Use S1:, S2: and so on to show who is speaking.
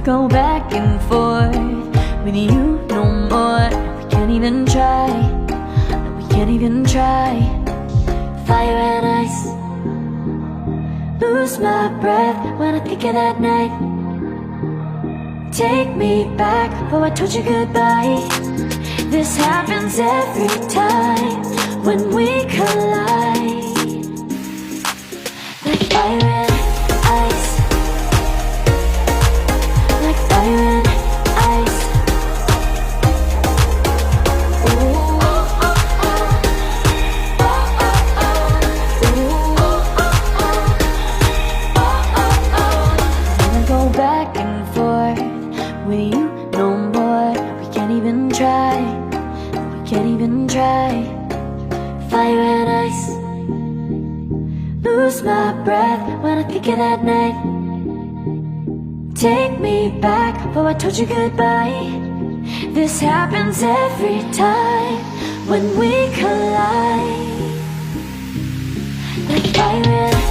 S1: go back and forth with you no more. We can't even try, no, we can't even try. Fire and ice, lose my breath when I think of that night. Take me back, oh I told you goodbye. This happens every time when we collide. Like fire and ice, like fire and ice. Ooh. Wanna go back and forth with you no more. We can't even try, we can't even try. Fire and ice, lose my breath when I think of that night. Take me back, oh I told you goodbye. This happens every time when we collide. Like fire and